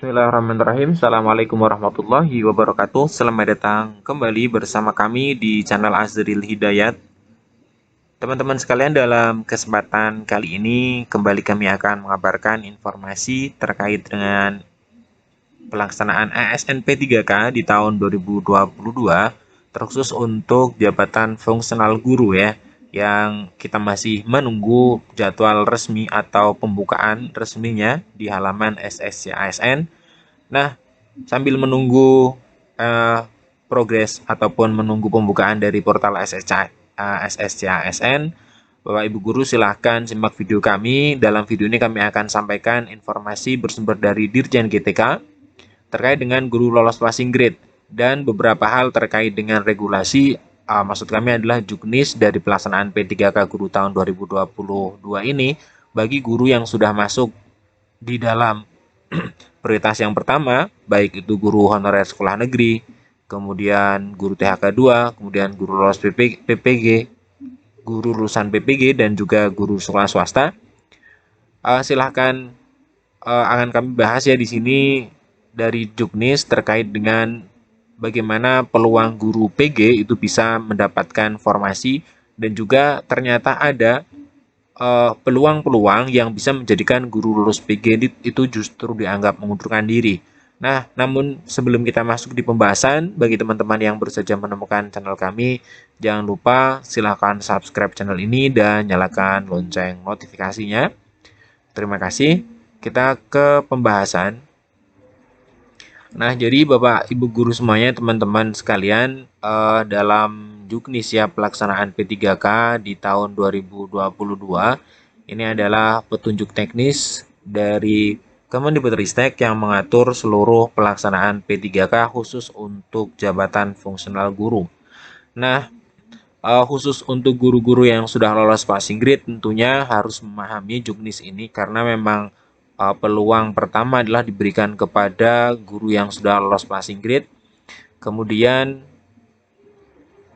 Bismillahirrahmanirrahim. Assalamualaikum warahmatullahi wabarakatuh. Selamat datang kembali bersama kami di channel Azril Hidayat. Teman-teman sekalian, dalam kesempatan kali ini kembali kami akan mengabarkan informasi terkait dengan pelaksanaan ASN P3K di tahun 2022, terkhusus untuk jabatan fungsional guru ya, yang kita masih menunggu jadwal resmi atau pembukaan resminya di halaman SSC ASN. Nah, sambil menunggu progres ataupun menunggu pembukaan dari portal SSC ASN, Bapak Ibu Guru silahkan simak video kami. Dalam video ini kami akan sampaikan informasi bersumber dari Dirjen GTK terkait dengan guru lolos passing grade dan beberapa hal terkait dengan regulasi. Maksud kami adalah juknis dari pelaksanaan P3K Guru tahun 2022 ini bagi guru yang sudah masuk di dalam prioritas yang pertama, baik itu guru honorer sekolah negeri, kemudian guru THK 2, kemudian guru lolos PPG, guru lulusan PPG, dan juga guru sekolah swasta. Silahkan akan kami bahas ya di sini dari Juknis terkait dengan bagaimana peluang guru PG itu bisa mendapatkan formasi, dan juga ternyata ada peluang-peluang yang bisa menjadikan guru lulus PG itu justru dianggap mengundurkan diri. Nah, namun sebelum kita masuk di pembahasan, bagi teman-teman yang baru saja menemukan channel kami, jangan lupa silahkan subscribe channel ini dan nyalakan lonceng notifikasinya. Terima kasih. Kita ke pembahasan. Nah, jadi Bapak Ibu Guru semuanya, teman-teman sekalian, dalam Juknis ya pelaksanaan P3K di tahun 2022, ini adalah petunjuk teknis dari Kemendikbudristek yang mengatur seluruh pelaksanaan P3K khusus untuk jabatan fungsional guru. Nah, khusus untuk guru-guru yang sudah lolos passing grade tentunya harus memahami Juknis ini, karena memang peluang pertama adalah diberikan kepada guru yang sudah lolos passing grade. Kemudian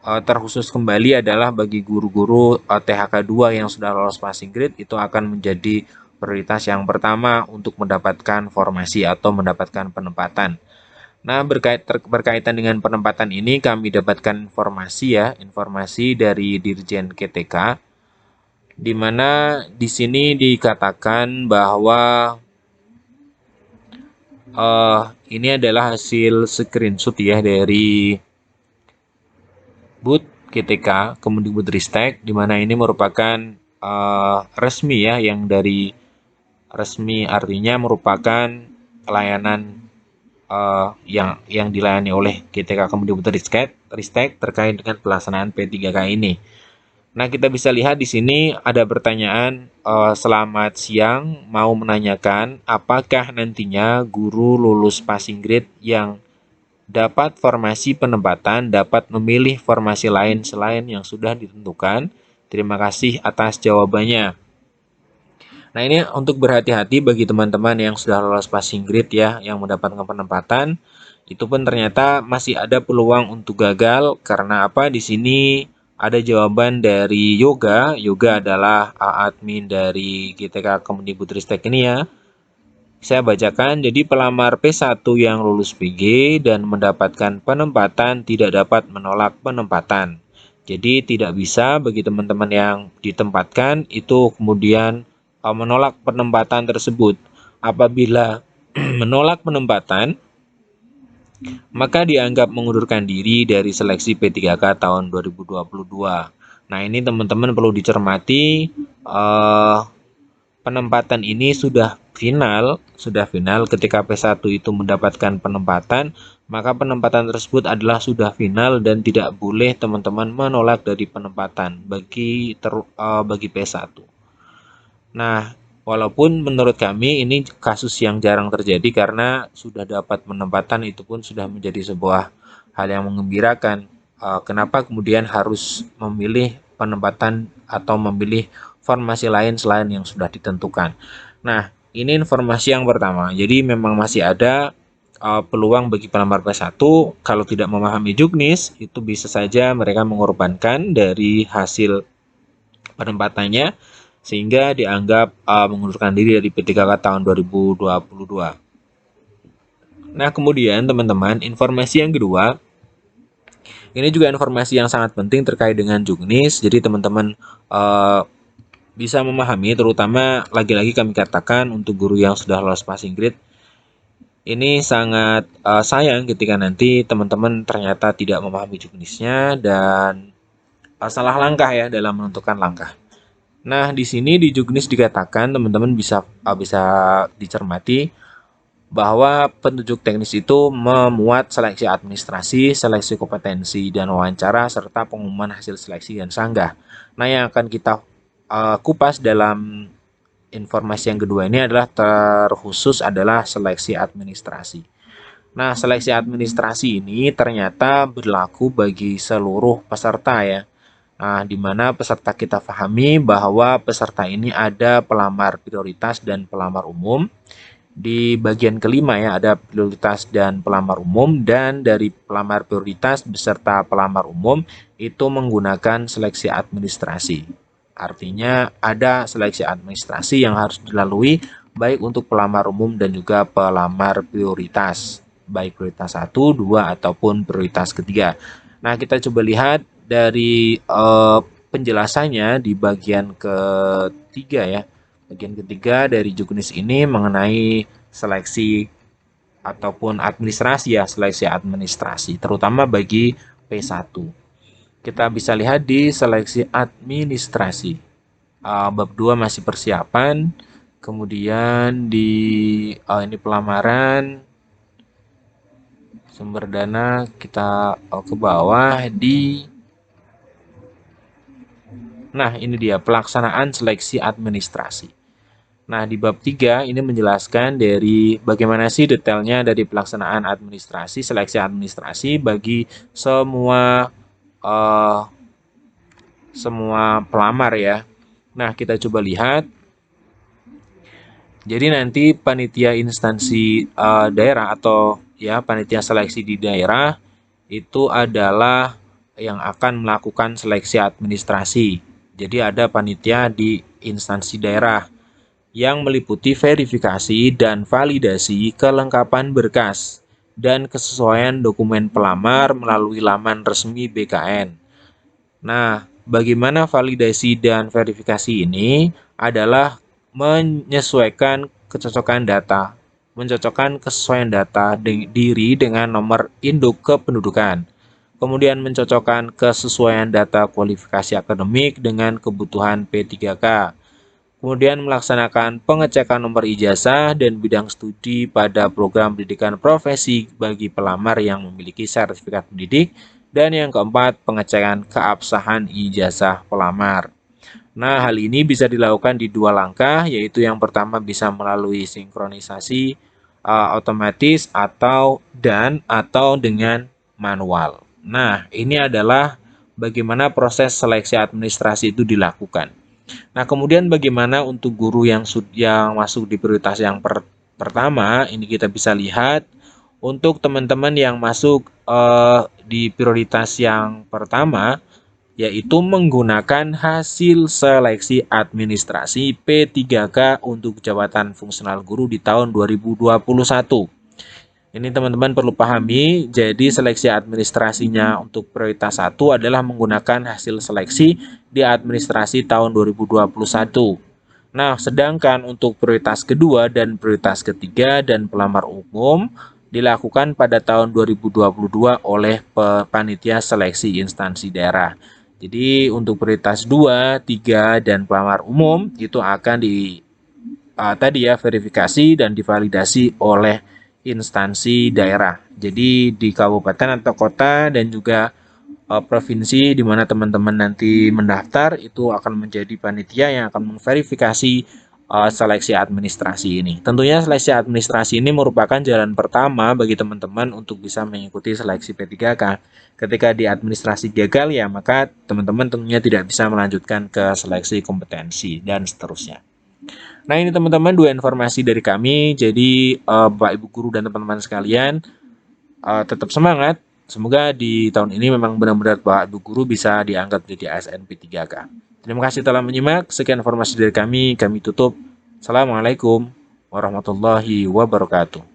terkhusus kembali adalah bagi guru-guru THK 2 yang sudah lolos passing grade, itu akan menjadi prioritas yang pertama untuk mendapatkan formasi atau mendapatkan penempatan. Nah, berkaitan dengan penempatan ini kami dapatkan informasi dari Dirjen GTK, di mana di sini dikatakan bahwa ini adalah hasil screenshot ya dari booth GTK Kemendikbudristek, di mana ini merupakan resmi ya, yang dari resmi artinya merupakan layanan yang dilayani oleh GTK Kemendikbudristek terkait dengan pelaksanaan P3K ini. Nah, kita bisa lihat di sini ada pertanyaan, selamat siang, mau menanyakan apakah nantinya guru lulus passing grade yang dapat formasi penempatan dapat memilih formasi lain selain yang sudah ditentukan. Terima kasih atas jawabannya. Nah, ini untuk berhati-hati bagi teman-teman yang sudah lolos passing grade ya, yang mendapatkan penempatan, itu pun ternyata masih ada peluang untuk gagal. Karena apa? Di sini ada jawaban dari Yoga. Yoga adalah admin dari GTK Kemendikbudristek ini ya. Saya bacakan, jadi pelamar P1 yang lulus PG dan mendapatkan penempatan tidak dapat menolak penempatan. Jadi tidak bisa bagi teman-teman yang ditempatkan itu kemudian menolak penempatan tersebut. Apabila menolak penempatan, maka dianggap mengundurkan diri dari seleksi P3K tahun 2022. Nah, ini teman-teman perlu dicermati, penempatan ini sudah final ketika P1 itu mendapatkan penempatan, maka penempatan tersebut adalah sudah final dan tidak boleh teman-teman menolak dari penempatan bagi P1. Nah, walaupun menurut kami ini kasus yang jarang terjadi, karena sudah dapat penempatan itu pun sudah menjadi sebuah hal yang mengembirakan. Kenapa kemudian harus memilih penempatan atau memilih formasi lain selain yang sudah ditentukan? Nah, ini informasi yang pertama. Jadi memang masih ada peluang bagi pelamar P1 kalau tidak memahami Juknis, itu bisa saja mereka mengorbankan dari hasil penempatannya sehingga dianggap mengundurkan diri dari P3K tahun 2022. Nah, kemudian teman-teman, informasi yang kedua, ini juga informasi yang sangat penting terkait dengan juknis. Jadi teman-teman eh, bisa memahami, terutama lagi-lagi kami katakan untuk guru yang sudah lolos passing grade, ini sangat sayang ketika nanti teman-teman ternyata tidak memahami juknisnya dan salah langkah ya dalam menentukan langkah. Nah, di sini di juknis dikatakan teman-teman bisa dicermati bahwa petunjuk teknis itu memuat seleksi administrasi, seleksi kompetensi dan wawancara serta pengumuman hasil seleksi dan sanggah. Nah, yang akan kita kupas dalam informasi yang kedua ini adalah terkhusus adalah seleksi administrasi. Nah, seleksi administrasi ini ternyata berlaku bagi seluruh peserta ya. Nah, di mana peserta kita pahami bahwa peserta ini ada pelamar prioritas dan pelamar umum. Di bagian kelima ya, ada prioritas dan pelamar umum, dan dari pelamar prioritas beserta pelamar umum itu menggunakan seleksi administrasi. Artinya ada seleksi administrasi yang harus dilalui baik untuk pelamar umum dan juga pelamar prioritas, baik prioritas 1, 2, ataupun prioritas ketiga. Nah, kita coba lihat dari penjelasannya di bagian ketiga ya. Bagian ketiga dari juknis ini mengenai seleksi ataupun administrasi ya, seleksi administrasi, terutama bagi P1. Kita bisa lihat di seleksi administrasi. Bab 2 masih persiapan, kemudian di ini pelamaran, sumber dana kita ke bawah di Nah, ini dia pelaksanaan seleksi administrasi. Nah, di bab 3 ini menjelaskan dari bagaimana sih detailnya dari pelaksanaan administrasi, seleksi administrasi bagi eh, semua pelamar ya. Nah, kita coba lihat. Jadi nanti panitia instansi daerah atau ya panitia seleksi di daerah itu adalah yang akan melakukan seleksi administrasi. Jadi ada panitia di instansi daerah yang meliputi verifikasi dan validasi kelengkapan berkas dan kesesuaian dokumen pelamar melalui laman resmi BKN. Nah, bagaimana validasi dan verifikasi ini adalah menyesuaikan kecocokan data, mencocokkan kesesuaian data diri dengan nomor induk kependudukan. Kemudian mencocokkan kesesuaian data kualifikasi akademik dengan kebutuhan P3K. Kemudian melaksanakan pengecekan nomor ijazah dan bidang studi pada program pendidikan profesi bagi pelamar yang memiliki sertifikat pendidik. Dan yang keempat, pengecekan keabsahan ijazah pelamar. Nah, hal ini bisa dilakukan di dua langkah, yaitu yang pertama bisa melalui sinkronisasi otomatis atau dengan manual. Nah, ini adalah bagaimana proses seleksi administrasi itu dilakukan. Nah, kemudian bagaimana untuk guru yang masuk di prioritas yang pertama, ini kita bisa lihat untuk teman-teman yang masuk di prioritas yang pertama, yaitu menggunakan hasil seleksi administrasi P3K untuk jabatan fungsional guru di tahun 2021. Ini teman-teman perlu pahami, jadi seleksi administrasinya untuk prioritas 1 adalah menggunakan hasil seleksi di administrasi tahun 2021. Nah, sedangkan untuk prioritas kedua dan prioritas ketiga dan pelamar umum dilakukan pada tahun 2022 oleh panitia seleksi instansi daerah. Jadi untuk prioritas 2, 3, dan pelamar umum itu akan verifikasi dan divalidasi oleh instansi daerah. Jadi di kabupaten atau kota dan juga provinsi di mana teman-teman nanti mendaftar itu akan menjadi panitia yang akan memverifikasi seleksi administrasi ini. Tentunya seleksi administrasi ini merupakan jalan pertama bagi teman-teman untuk bisa mengikuti seleksi P3K. Ketika di administrasi gagal ya maka teman-teman tentunya tidak bisa melanjutkan ke seleksi kompetensi dan seterusnya. Nah, ini teman-teman dua informasi dari kami. Jadi Bapak Ibu guru dan teman-teman sekalian tetap semangat. Semoga di tahun ini memang benar-benar Bapak Ibu guru bisa diangkat menjadi ASN P3K. Terima kasih telah menyimak. Sekian informasi dari kami. Kami tutup. Assalamualaikum warahmatullahi wabarakatuh.